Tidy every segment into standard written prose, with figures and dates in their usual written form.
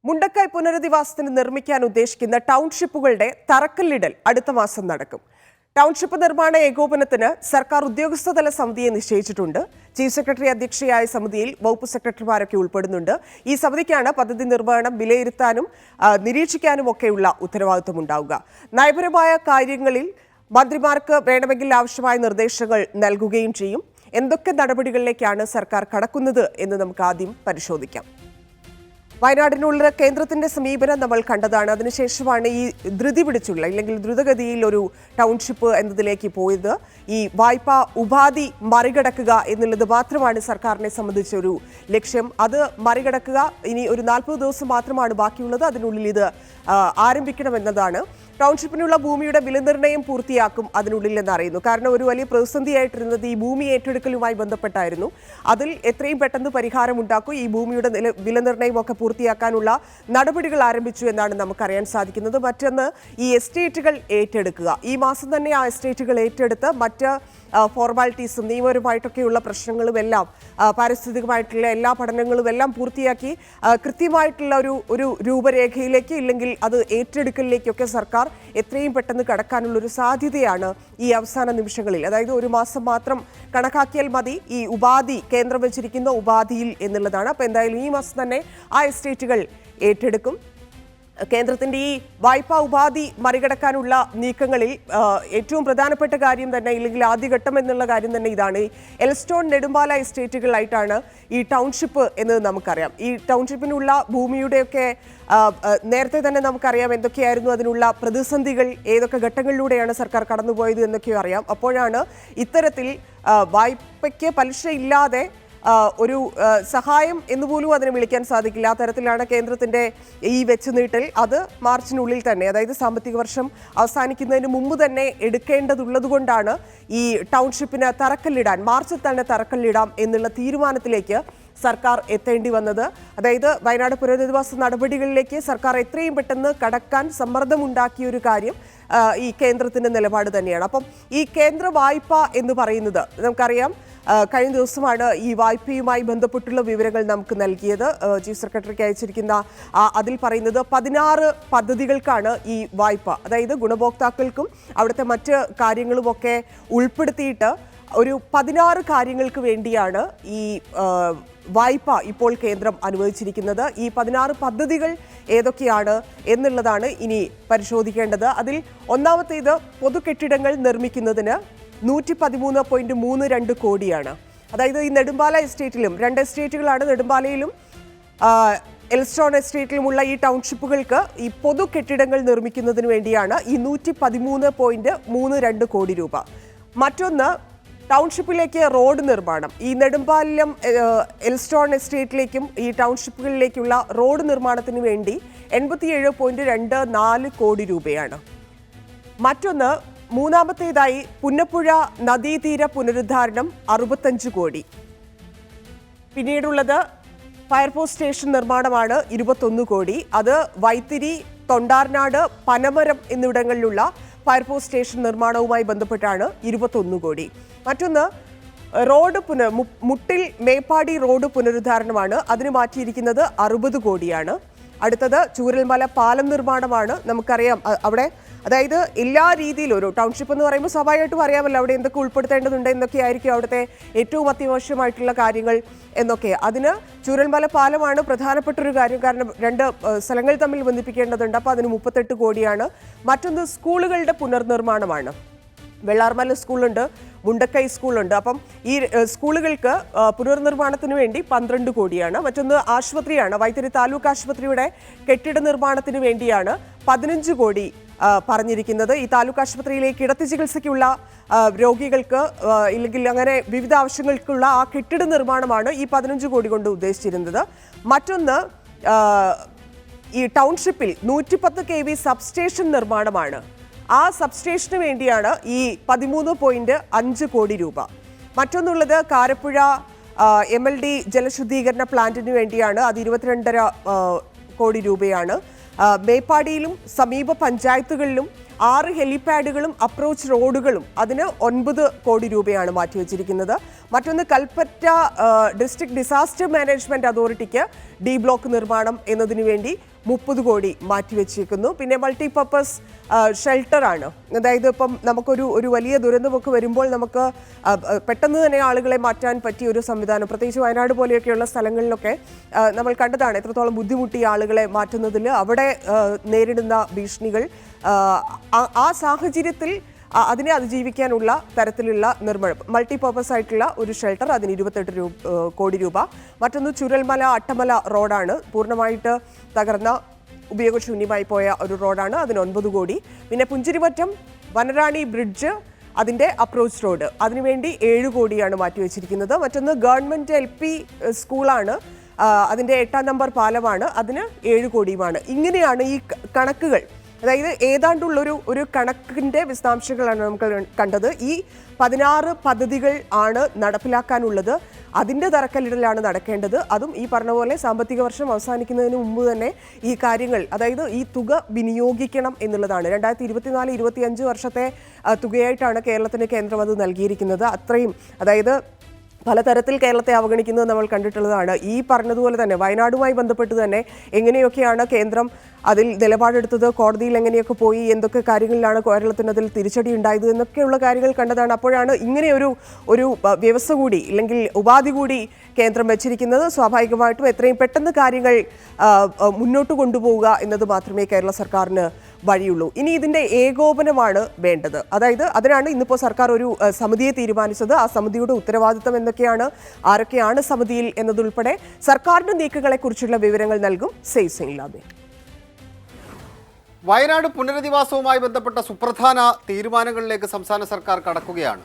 മുണ്ടക്കൈ പുനരധിവാസത്തിന് നിർമ്മിക്കാൻ ഉദ്ദേശിക്കുന്ന ടൗൺഷിപ്പുകളുടെ തറക്കല്ലിടൽ അടുത്ത മാസം നടക്കും. ടൗൺഷിപ്പ് നിർമ്മാണ ഏകോപനത്തിന് സർക്കാർ ഉദ്യോഗസ്ഥതല സമിതിയെ നിശ്ചയിച്ചിട്ടുണ്ട്. ചീഫ് സെക്രട്ടറി അധ്യക്ഷയായ സമിതിയിൽ വകുപ്പ് സെക്രട്ടറിമാരൊക്കെ ഉൾപ്പെടുന്നുണ്ട്. ഈ സമിതിക്കാണ് പദ്ധതി നിർവഹണം വിലയിരുത്താനും നിരീക്ഷിക്കാനും ഒക്കെയുള്ള ഉത്തരവാദിത്വം ഉണ്ടാവുക. നയപരമായ കാര്യങ്ങളിൽ മന്ത്രിമാർക്ക് വേണമെങ്കിൽ ആവശ്യമായ നിർദ്ദേശങ്ങൾ നൽകുകയും ചെയ്യും. എന്തൊക്കെ നടപടികളിലേക്കാണ് സർക്കാർ കടക്കുന്നത് എന്ന് നമുക്ക് ആദ്യം പരിശോധിക്കാം. വയനാടിനുള്ള കേന്ദ്രത്തിന്റെ സമീപനം നമ്മൾ കണ്ടതാണ്. അതിനുശേഷമാണ് ഈ ധൃതി പിടിച്ചുള്ള അല്ലെങ്കിൽ ദ്രുതഗതിയിൽ ഒരു ടൗൺഷിപ്പ് എന്നതിലേക്ക് പോയത്. ഈ വായ്പാ ഉപാധി മറികടക്കുക എന്നുള്ളത് മാത്രമാണ് സർക്കാരിനെ സംബന്ധിച്ചൊരു ലക്ഷ്യം. അത് മറികടക്കുക. ഇനി ഒരു 40 ദിവസം മാത്രമാണ് ബാക്കിയുള്ളത്. അതിനുള്ളിൽ ഇത് ആരംഭിക്കണമെന്നതാണ്. ടൗൺഷിപ്പിനുള്ള ഭൂമിയുടെ വിലനിർണ്ണയം പൂർത്തിയാക്കും അതിനുള്ളിൽ എന്നറിയുന്നു. കാരണം ഒരു വലിയ പ്രതിസന്ധിയായിട്ടിരുന്നത് ഈ ഭൂമി ഏറ്റെടുക്കലുമായി ബന്ധപ്പെട്ടായിരുന്നു. അതിൽ എത്രയും പെട്ടെന്ന് പരിഹാരം ഉണ്ടാക്കും. ഈ ഭൂമിയുടെ വിലനിർണ്ണയം ഒക്കെ പൂർത്തിയാക്കാനുള്ള നടപടികൾ ആരംഭിച്ചു എന്നാണ് നമുക്കറിയാൻ സാധിക്കുന്നത്. മറ്റൊന്ന് ഈ എസ്റ്റേറ്റുകൾ ഏറ്റെടുക്കുക. ഈ മാസം തന്നെ ആ എസ്റ്റേറ്റുകൾ ഏറ്റെടുത്ത് മറ്റ് ഫോർമാലിറ്റീസും നിയമപരമായിട്ടൊക്കെയുള്ള പ്രശ്നങ്ങളും എല്ലാം പാരിസ്ഥിതികമായിട്ടുള്ള എല്ലാ പഠനങ്ങളും എല്ലാം പൂർത്തിയാക്കി കൃത്യമായിട്ടുള്ള ഒരു രൂപരേഖയിലേക്ക് ഇല്ലെങ്കിൽ അത് ഏറ്റെടുക്കലിലേക്കൊക്കെ സർക്കാർ എത്രയും പെട്ടെന്ന് കടക്കാനുള്ളൊരു സാധ്യതയാണ് ഈ അവസാന നിമിഷങ്ങളിൽ. അതായത് ഒരു മാസം മാത്രം കണക്കാക്കിയാൽ മതി ഈ ഉപാധി കേന്ദ്രം വെച്ചിരിക്കുന്ന ഉപാധിയിൽ എന്നുള്ളതാണ്. അപ്പോൾ എന്തായാലും ഈ മാസം തന്നെ ആ എസ്റ്റേറ്റുകൾ ഏറ്റെടുക്കും. കേന്ദ്രത്തിന്റെ ഈ വായ്പാ ഉപാധി മറികടക്കാനുള്ള നീക്കങ്ങളിൽ ഏറ്റവും പ്രധാനപ്പെട്ട കാര്യം തന്നെ ഇല്ലെങ്കിൽ ആദ്യഘട്ടം എന്നുള്ള കാര്യം തന്നെ ഇതാണ്. എൽസ്റ്റോൺ നെടുമ്പാല എസ്റ്റേറ്റുകളായിട്ടാണ് ഈ ടൗൺഷിപ്പ് എന്നത് നമുക്കറിയാം. ഈ ടൗൺഷിപ്പിനുള്ള ഭൂമിയുടെയൊക്കെ നേരത്തെ തന്നെ നമുക്കറിയാം എന്തൊക്കെയായിരുന്നു അതിനുള്ള പ്രതിസന്ധികൾ, ഏതൊക്കെ ഘട്ടങ്ങളിലൂടെയാണ് സർക്കാർ കടന്നുപോയത് എന്നൊക്കെയും അറിയാം. അപ്പോഴാണ് ഇത്തരത്തിൽ വായ്പയ്ക്ക് പലിശയില്ലാതെ ഒരു സഹായം എന്നുപോലും അതിനെ വിളിക്കാൻ സാധിക്കില്ല. ആ തരത്തിലാണ് കേന്ദ്രത്തിന്റെ ഈ വെച്ചുനീട്ടൽ. അത് മാർച്ചിനുള്ളിൽ തന്നെ, അതായത് സാമ്പത്തിക വർഷം അവസാനിക്കുന്നതിന് മുമ്പ് തന്നെ എടുക്കേണ്ടതുള്ളത് കൊണ്ടാണ് ഈ ടൗൺഷിപ്പിന് തറക്കല്ലിടാൻ, മാർച്ചിൽ തന്നെ തറക്കല്ലിടാം എന്നുള്ള തീരുമാനത്തിലേക്ക് സർക്കാർ എത്തേണ്ടി വന്നത്. അതായത് വയനാട് പുനരധിവാസ നടപടികളിലേക്ക് സർക്കാർ എത്രയും പെട്ടെന്ന് കടക്കാൻ സമ്മർദ്ദമുണ്ടാക്കിയ ഒരു കാര്യം ഈ കേന്ദ്രത്തിന്റെ നിലപാട് തന്നെയാണ്. അപ്പം ഈ കേന്ദ്ര വായ്പ എന്ന് പറയുന്നത് നമുക്കറിയാം, കഴിഞ്ഞ ദിവസമാണ് ഈ വായ്പയുമായി ബന്ധപ്പെട്ടുള്ള വിവരങ്ങൾ നമുക്ക് നൽകിയത്. ചീഫ് സെക്രട്ടറിക്ക് അയച്ചിരിക്കുന്ന അതിൽ പറയുന്നത് 16 പദ്ധതികൾക്കാണ് ഈ വായ്പ. അതായത് ഗുണഭോക്താക്കൾക്കും അവിടുത്തെ മറ്റ് കാര്യങ്ങളുമൊക്കെ ഉൾപ്പെടുത്തിയിട്ട് ഒരു 16 കാര്യങ്ങൾക്ക് വേണ്ടിയാണ് ഈ വായ്പ ഇപ്പോൾ കേന്ദ്രം അനുവദിച്ചിരിക്കുന്നത്. ഈ 16 പദ്ധതികൾ ഏതൊക്കെയാണ് എന്നുള്ളതാണ് ഇനി പരിശോധിക്കേണ്ടത്. അതിൽ ഒന്നാമത്തേത് പൊതുകെട്ടിടങ്ങൾ നിർമ്മിക്കുന്നതിന് 113.32 കോടിയാണ്. അതായത് ഈ നെടുമ്പാല എസ്റ്റേറ്റിലും 2 എസ്റ്റേറ്റുകളാണ്, നെടുമ്പാലയിലും എൽസ്റ്റോൺ എസ്റ്റേറ്റിലുമുള്ള ഈ ടൗൺഷിപ്പുകൾക്ക് ഈ പൊതു കെട്ടിടങ്ങൾ നിർമ്മിക്കുന്നതിന് വേണ്ടിയാണ് ഈ 113.32 കോടി രൂപ. മറ്റൊന്ന് ടൗൺഷിപ്പിലേക്ക് റോഡ് നിർമ്മാണം. ഈ നെടുമ്പാലം എൽസ്റ്റോൺ എസ്റ്റേറ്റിലേക്കും ഈ ടൗൺഷിപ്പുകളിലേക്കുള്ള റോഡ് നിർമ്മാണത്തിന് വേണ്ടി 87.24 കോടി രൂപയാണ്. മറ്റൊന്ന് മൂന്നാമത്തേതായി പുന്നപ്പുഴ നദീതീര പുനരുദ്ധാരണം 65 കോടി. പിന്നീടുള്ളത് ഫയർഫോഴ്സ് സ്റ്റേഷൻ നിർമ്മാണമാണ് 21 കോടി. അത് വൈത്തിരി, തൊണ്ടാർനാട്, പനമരം എന്നിവിടങ്ങളിലുള്ള ഫയർഫോഴ്സ് സ്റ്റേഷൻ നിർമ്മാണവുമായി ബന്ധപ്പെട്ടാണ് 21 കോടി. മറ്റൊന്ന് റോഡ് മുട്ടിൽ മേപ്പാടി റോഡ് പുനരുദ്ധാരണമാണ്. അതിന് മാറ്റിയിരിക്കുന്നത് 60 കോടിയാണ്. അടുത്തത് ചൂരൽമല പാലം നിർമ്മാണമാണ്. നമുക്കറിയാം അവിടെ, അതായത് എല്ലാ രീതിയിലും ഒരു ടൗൺഷിപ്പ് എന്ന് പറയുമ്പോൾ സ്വാഭാവികമായിട്ടും അറിയാമല്ലോ അവിടെ എന്തൊക്കെ ഉൾപ്പെടുത്തേണ്ടതുണ്ട്, എന്തൊക്കെയായിരിക്കും അവിടുത്തെ ഏറ്റവും അത്യാവശ്യമായിട്ടുള്ള കാര്യങ്ങൾ എന്നൊക്കെ. അതിന് ചൂരൽമല പാലമാണ് പ്രധാനപ്പെട്ടൊരു കാര്യം. കാരണം 2 സ്ഥലങ്ങൾ തമ്മിൽ ബന്ധിപ്പിക്കേണ്ടതുണ്ട്. അപ്പോൾ അതിന് 38 കോടിയാണ്. മറ്റൊന്ന് സ്കൂളുകളുടെ പുനർനിർമ്മാണമാണ്. വെള്ളാർമല സ്കൂളുണ്ട്, മുണ്ടക്കൈ സ്കൂളുണ്ട്. അപ്പം ഈ സ്കൂളുകൾക്ക് പുനർനിർമ്മാണത്തിന് വേണ്ടി 12 കോടിയാണ്. മറ്റൊന്ന് ആശുപത്രിയാണ്. വൈത്തിരി താലൂക്ക് ആശുപത്രിയുടെ കെട്ടിട നിർമ്മാണത്തിന് വേണ്ടിയാണ് 15 കോടി പറഞ്ഞിരിക്കുന്നത്. ഈ താലൂക്ക് ആശുപത്രിയിലേക്ക് കിടത്തി ചികിത്സയ്ക്കുള്ള രോഗികൾക്ക് ഇല്ലെങ്കിൽ അങ്ങനെ വിവിധ ആവശ്യങ്ങൾക്കുള്ള ആ കെട്ടിട നിർമ്മാണമാണ് ഈ 15 കോടി കൊണ്ട് ഉദ്ദേശിച്ചിരുന്നത്. മറ്റൊന്ന് ഈ ടൗൺഷിപ്പിൽ 110 kV സബ്സ്റ്റേഷൻ നിർമ്മാണമാണ്. ആ സബ്സ്റ്റേഷന് വേണ്ടിയാണ് ഈ 13.5 കോടി രൂപ. മറ്റൊന്നുള്ളത് കാരപ്പുഴ MLD ജലശുദ്ധീകരണ പ്ലാന്റിന് വേണ്ടിയാണ്. അത് 22.5 കോടി രൂപയാണ്. മേപ്പാടിയിലും സമീപ പഞ്ചായത്തുകളിലും 6 ഹെലിപാഡുകളും അപ്രോച്ച് റോഡുകളും അതിന് 9 കോടി രൂപയാണ് മാറ്റിവെച്ചിരിക്കുന്നത്. മറ്റൊന്ന് കൽപ്പറ്റ ഡിസ്ട്രിക്ട് ഡിസാസ്റ്റർ മാനേജ്മെന്റ് അതോറിറ്റിക്ക് ഡി ബ്ലോക്ക് നിർമ്മാണം എന്നതിനു വേണ്ടി 30 കോടി മാറ്റിവെച്ചേക്കുന്നു. പിന്നെ മൾട്ടിപർപ്പസ് ഷെൽട്ടറാണ്. അതായത് ഇപ്പം നമുക്കൊരു വലിയ ദുരന്തമൊക്കെ വരുമ്പോൾ നമുക്ക് പെട്ടെന്ന് തന്നെ ആളുകളെ മാറ്റാൻ പറ്റിയ ഒരു സംവിധാനം, പ്രത്യേകിച്ച് വയനാട് പോലെയൊക്കെയുള്ള സ്ഥലങ്ങളിലൊക്കെ നമ്മൾ കണ്ടതാണ് എത്രത്തോളം ബുദ്ധിമുട്ടി ആളുകളെ മാറ്റുന്നതിൽ അവിടെ നേരിടുന്ന ഭീഷണികൾ. ആ സാഹചര്യത്തിൽ അതിനെ അതിജീവിക്കാനുള്ള തരത്തിലുള്ള നിർമ്മാണം, മൾട്ടിപർപ്പസ് ആയിട്ടുള്ള ഒരു ഷെൽട്ടർ, അതിന് 28 കോടി രൂപ. മറ്റൊന്ന് ചുരൽമല അട്ടമല റോഡാണ്, പൂർണ്ണമായിട്ട് തകർന്ന ഉപയോഗശൂന്യമായി പോയ ഒരു റോഡാണ്, അതിന് 9 കോടി. പിന്നെ പുഞ്ചിരിമറ്റം വനറാണി ബ്രിഡ്ജ്, അതിൻ്റെ അപ്രോച്ച് റോഡ്, അതിനുവേണ്ടി 7 കോടിയാണ് മാറ്റിവെച്ചിരിക്കുന്നത്. മറ്റൊന്ന് ഗവൺമെൻറ് LP സ്കൂളാണ്, അതിൻ്റെ 8ാം നമ്പർ പാലമാണ്, അതിന് 7 കോടിയുമാണ്. ഇങ്ങനെയാണ് ഈ കണക്കുകൾ. അതായത് ഏതാണ്ടുള്ളൊരു കണക്കിൻ്റെ വിശദാംശങ്ങളാണ് നമുക്ക് കണ്ടത്. ഈ 16 പദ്ധതികൾ ആണ് നടപ്പിലാക്കാനുള്ളത്. അതിൻ്റെ തറക്കല്ലിടലാണ് നടക്കേണ്ടത്. അതും ഈ പറഞ്ഞ പോലെ സാമ്പത്തിക വർഷം അവസാനിക്കുന്നതിന് മുമ്പ് തന്നെ ഈ കാര്യങ്ങൾ, അതായത് ഈ തുക വിനിയോഗിക്കണം എന്നുള്ളതാണ്. 2024-25 വർഷത്തെ തുകയായിട്ടാണ് കേരളത്തിന് കേന്ദ്രം അത് നൽകിയിരിക്കുന്നത്. അത്രയും, അതായത് പലതരത്തിൽ കേരളത്തെ അവഗണിക്കുന്നത് നമ്മൾ കണ്ടിട്ടുള്ളതാണ്. ഈ പറഞ്ഞതുപോലെ തന്നെ വയനാടുമായി ബന്ധപ്പെട്ട് തന്നെ എങ്ങനെയൊക്കെയാണ് കേന്ദ്രം അതിൽ നിലപാടെടുത്തത്, കോടതിയിൽ എങ്ങനെയൊക്കെ പോയി, എന്തൊക്കെ കാര്യങ്ങളിലാണ് കേരളത്തിന് അതിൽ തിരിച്ചടി ഉണ്ടായത് എന്നൊക്കെയുള്ള കാര്യങ്ങൾ കണ്ടതാണ്. അപ്പോഴാണ് ഇങ്ങനെ ഒരു വ്യവസ്ഥ കൂടി, അല്ലെങ്കിൽ ഉപാധി കൂടി കേന്ദ്രം വെച്ചിരിക്കുന്നത്. സ്വാഭാവികമായിട്ടും എത്രയും പെട്ടെന്ന് കാര്യങ്ങൾ മുന്നോട്ട് കൊണ്ടുപോവുക എന്നത് മാത്രമേ കേരള സർക്കാരിന് വഴിയുള്ളൂ. ഇനി ഇതിൻ്റെ ഏകോപനമാണ് വേണ്ടത്. അതായത് അതിനാണ് ഇന്നിപ്പോൾ സർക്കാർ ഒരു സമിതിയെ തീരുമാനിച്ചത്. ആ സമിതിയുടെ ഉത്തരവാദിത്തം എന്തൊക്കെയാണ്, ആരൊക്കെയാണ് സമിതിയിൽ എന്നതുൾപ്പെടെ സർക്കാരിൻ്റെ നീക്കങ്ങളെക്കുറിച്ചുള്ള വിവരങ്ങൾ നൽകും സെയ്ഫ് സിംഗ് ലാബെ. വയനാട് പുനരധിവാസവുമായി ബന്ധപ്പെട്ട സുപ്രധാന തീരുമാനങ്ങളിലേക്ക് സംസ്ഥാന സർക്കാർ കടക്കുകയാണ്.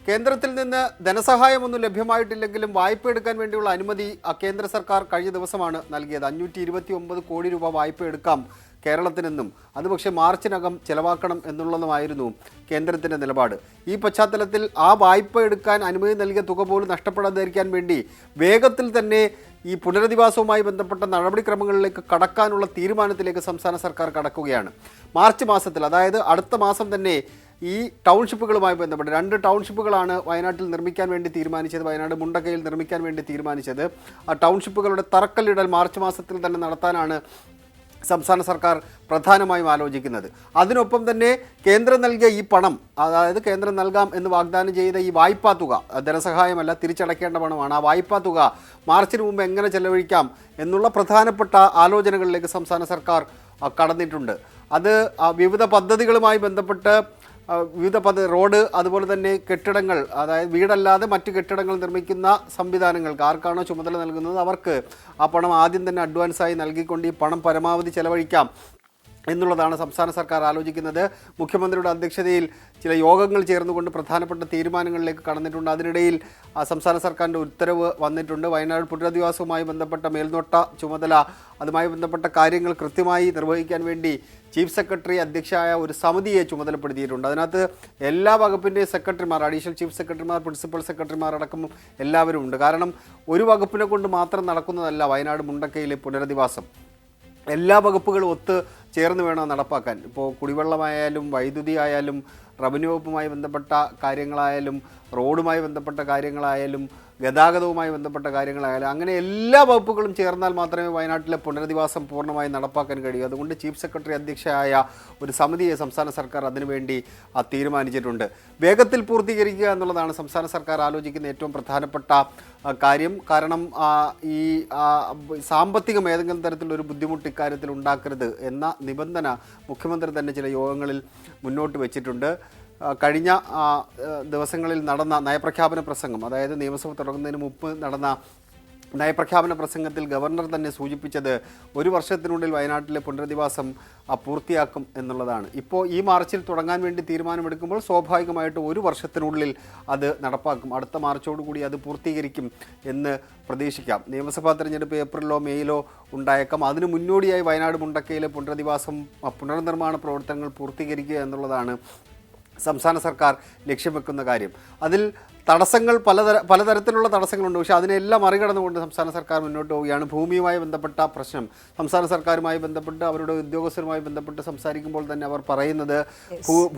കേന്ദ്രത്തിൽ നിന്ന് ധനസഹായമൊന്നും ലഭ്യമായിട്ടില്ലെങ്കിലും വായ്പ എടുക്കാൻ വേണ്ടിയുള്ള അനുമതി കേന്ദ്ര സർക്കാർ കഴിഞ്ഞ ദിവസമാണ് നൽകിയത്. 529 കോടി രൂപ വായ്പ എടുക്കാം കേരളത്തിനെന്നും, അത് പക്ഷേ മാർച്ചിനകം ചെലവാക്കണം എന്നുള്ളതുമായിരുന്നു കേന്ദ്രത്തിൻ്റെ നിലപാട്. ഈ പശ്ചാത്തലത്തിൽ ആ വായ്പ എടുക്കാൻ അനുമതി നൽകിയ തുക പോലും നഷ്ടപ്പെടാതിരിക്കാൻ വേണ്ടി വേഗത്തിൽ തന്നെ ഈ പുനരധിവാസവുമായി ബന്ധപ്പെട്ട നടപടിക്രമങ്ങളിലേക്ക് കടക്കാനുള്ള തീരുമാനത്തിലേക്ക് സംസ്ഥാന സർക്കാർ കടക്കുകയാണ്. മാർച്ച് മാസത്തിൽ, അതായത് അടുത്ത മാസം തന്നെ ഈ ടൗൺഷിപ്പുകളുമായി ബന്ധപ്പെട്ട് 2 ടൗൺഷിപ്പുകളാണ് വയനാട്ടിൽ നിർമ്മിക്കാൻ വേണ്ടി തീരുമാനിച്ചത്, വയനാട് മുണ്ടക്കയിൽ നിർമ്മിക്കാൻ വേണ്ടി തീരുമാനിച്ചത്. ആ ടൗൺഷിപ്പുകളുടെ തറക്കല്ലിടൽ മാർച്ച് മാസത്തിൽ തന്നെ നടത്താനാണ് സംസ്ഥാന സർക്കാർ പ്രധാനമായും ആലോചിക്കുന്നത്. അതിനൊപ്പം തന്നെ കേന്ദ്രം നൽകിയ ഈ പണം, അതായത് കേന്ദ്രം നൽകാം എന്ന് വാഗ്ദാനം ചെയ്ത ഈ വായ്പാ തുക, ധനസഹായമല്ല, തിരിച്ചടയ്ക്കേണ്ട പണമാണ്, ആ വായ്പാ തുക മാർച്ചിന് മുമ്പ് എങ്ങനെ ചെലവഴിക്കാം എന്നുള്ള പ്രധാനപ്പെട്ട ആലോചനകളിലേക്ക് സംസ്ഥാന സർക്കാർ കടന്നിട്ടുണ്ട്. അത് വിവിധ പദ്ധതികളുമായി ബന്ധപ്പെട്ട് റോഡ്, അതുപോലെ തന്നെ കെട്ടിടങ്ങൾ, അതായത് വീടല്ലാതെ മറ്റ് കെട്ടിടങ്ങൾ നിർമ്മിക്കുന്ന സംവിധാനങ്ങൾക്ക് ആർക്കാണോ ചുമതല നൽകുന്നത് അവർക്ക് ആ പണം ആദ്യം തന്നെ അഡ്വാൻസായി നൽകിക്കൊണ്ട് ഈ പണം പരമാവധി ചെലവഴിക്കാം എന്നുള്ളതാണ് സംസ്ഥാന സർക്കാർ ആലോചിക്കുന്നത്. മുഖ്യമന്ത്രിയുടെ അധ്യക്ഷതയിൽ ചില യോഗങ്ങൾ ചേർന്നുകൊണ്ട് പ്രധാനപ്പെട്ട തീരുമാനങ്ങളിലേക്ക് കടന്നിട്ടുണ്ട്. അതിനിടയിൽ സംസ്ഥാന സർക്കാരിൻ്റെ ഉത്തരവ് വന്നിട്ടുണ്ട്. വയനാട് പുനരധിവാസവുമായി ബന്ധപ്പെട്ട മേൽനോട്ട ചുമതല, അതുമായി ബന്ധപ്പെട്ട കാര്യങ്ങൾ കൃത്യമായി നിർവഹിക്കാൻ വേണ്ടി ചീഫ് സെക്രട്ടറി അധ്യക്ഷയായ ഒരു സമിതിയെ ചുമതലപ്പെടുത്തിയിട്ടുണ്ട്. അതിനകത്ത് എല്ലാ വകുപ്പിൻ്റെയും സെക്രട്ടറിമാർ, അഡീഷണൽ ചീഫ് സെക്രട്ടറിമാർ, പ്രിൻസിപ്പൽ സെക്രട്ടറിമാർ അടക്കം എല്ലാവരും ഉണ്ട്. കാരണം ഒരു വകുപ്പിനെ കൊണ്ട് മാത്രം നടക്കുന്നതല്ല വയനാട് മുണ്ടക്കയിലെ പുനരധിവാസം. എല്ലാ വകുപ്പുകളും ഒത്ത് ചേർന്ന് വേണം നടപ്പാക്കാൻ. ഇപ്പോൾ കുടിവെള്ളമായാലും വൈദ്യുതി ആയാലും റവന്യൂ വകുപ്പുമായി ബന്ധപ്പെട്ട കാര്യങ്ങളായാലും റോഡുമായി ബന്ധപ്പെട്ട കാര്യങ്ങളായാലും ഗതാഗതവുമായി ബന്ധപ്പെട്ട കാര്യങ്ങളായാലും അങ്ങനെ എല്ലാ വകുപ്പുകളും ചേർന്നാൽ മാത്രമേ വയനാട്ടിലെ പുനരധിവാസം പൂർണ്ണമായി നടപ്പാക്കാൻ കഴിയൂ. അതുകൊണ്ട് ചീഫ് സെക്രട്ടറി അധ്യക്ഷയായ ഒരു സമിതിയെ സംസ്ഥാന സർക്കാർ അതിനുവേണ്ടി തീരുമാനിച്ചിട്ടുണ്ട്. വേഗത്തിൽ പൂർത്തീകരിക്കുക എന്നുള്ളതാണ് സംസ്ഥാന സർക്കാർ ആലോചിക്കുന്ന ഏറ്റവും പ്രധാനപ്പെട്ട കാര്യം. കാരണം ഈ സാമ്പത്തികം ഏതെങ്കിലും തരത്തിലൊരു ബുദ്ധിമുട്ട് ഇക്കാര്യത്തിൽ ഉണ്ടാക്കരുത് എന്ന നിബന്ധന മുഖ്യമന്ത്രി തന്നെ ചില യോഗങ്ങളിൽ മുന്നോട്ട് വെച്ചിട്ടുണ്ട്. കഴിഞ്ഞ ദിവസങ്ങളിൽ നടന്ന നയപ്രഖ്യാപന പ്രസംഗം, അതായത് നിയമസഭ തുടങ്ങുന്നതിന് മുമ്പ് നടന്ന നയപ്രഖ്യാപന പ്രസംഗത്തിൽ ഗവർണർ തന്നെ സൂചിപ്പിച്ചത് 1 വർഷത്തിനുള്ളിൽ വയനാട്ടിലെ പുനരധിവാസം പൂർത്തിയാക്കും എന്നുള്ളതാണ്. ഇപ്പോൾ ഈ മാർച്ചിൽ തുടങ്ങാൻ വേണ്ടി തീരുമാനമെടുക്കുമ്പോൾ സ്വാഭാവികമായിട്ട് 1 വർഷത്തിനുള്ളിൽ അത് നടപ്പാക്കും. അടുത്ത മാർച്ചോടുകൂടി അത് പൂർത്തീകരിക്കും എന്ന് പ്രതീക്ഷിക്കാം. നിയമസഭാ തെരഞ്ഞെടുപ്പ് ഏപ്രിലോ മെയ്യിലോ ഉണ്ടായേക്കാം. അതിന് മുന്നോടിയായി വയനാട് മുണ്ടക്കയിലെ പുനരധിവാസം പുനർനിർമ്മാണ പ്രവർത്തനങ്ങൾ പൂർത്തീകരിക്കുക എന്നുള്ളതാണ് സംസ്ഥാന സർക്കാർ ലക്ഷ്യം വെക്കുന്ന കാര്യം. അതിൽ തടസ്സങ്ങൾ പലതരത്തിലുള്ള തടസ്സങ്ങളുണ്ട്. പക്ഷേ അതിനെല്ലാം മറികടന്നുകൊണ്ട് സംസ്ഥാന സർക്കാർ മുന്നോട്ട് പോവുകയാണ്. ഭൂമിയുമായി ബന്ധപ്പെട്ട പ്രശ്നം സംസ്ഥാന സർക്കാരുമായി ബന്ധപ്പെട്ട് അവരുടെ ഉദ്യോഗസ്ഥരുമായി ബന്ധപ്പെട്ട് സംസാരിക്കുമ്പോൾ തന്നെ അവർ പറയുന്നത്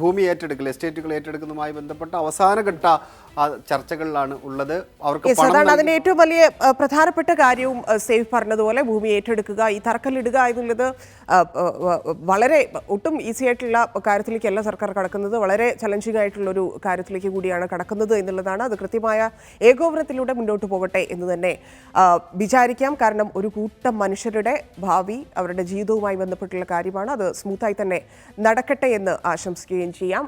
ഭൂമി ഏറ്റെടുക്കൽ, എസ്റ്റേറ്റുകൾ ഏറ്റെടുക്കുന്നതുമായി ബന്ധപ്പെട്ട അവസാനഘട്ട ചർച്ചകളിലാണ് ഉള്ളത്. അവർക്ക് അതിന് ഏറ്റവും വലിയ പ്രധാനപ്പെട്ട കാര്യവും സേഫ് പറഞ്ഞതുപോലെ ഭൂമി ഏറ്റെടുക്കുക, ഈ തറക്കല്ലിടുക എന്നുള്ളത് വളരെ ഒട്ടും ഈസി ആയിട്ടുള്ള കാര്യത്തിലേക്കല്ല സർക്കാർ കടക്കുന്നത്. വളരെ ചലഞ്ചിങ് ആയിട്ടുള്ളൊരു കാര്യത്തിലേക്ക് കൂടിയാണ് കടക്കുന്നത് എന്നുള്ളതാണ്. അത് കൃത്യമായ ഏകോപനത്തിലൂടെ മുന്നോട്ട് പോകട്ടെ എന്ന് തന്നെ വിചാരിക്കാം. കാരണം ഒരു കൂട്ടം മനുഷ്യരുടെ ഭാവി, അവരുടെ ജീവിതവുമായി ബന്ധപ്പെട്ടുള്ള കാര്യമാണ്. അത് സ്മൂത്തായി തന്നെ നടക്കട്ടെ എന്ന് ആശംസിക്കുകയും ചെയ്യാം.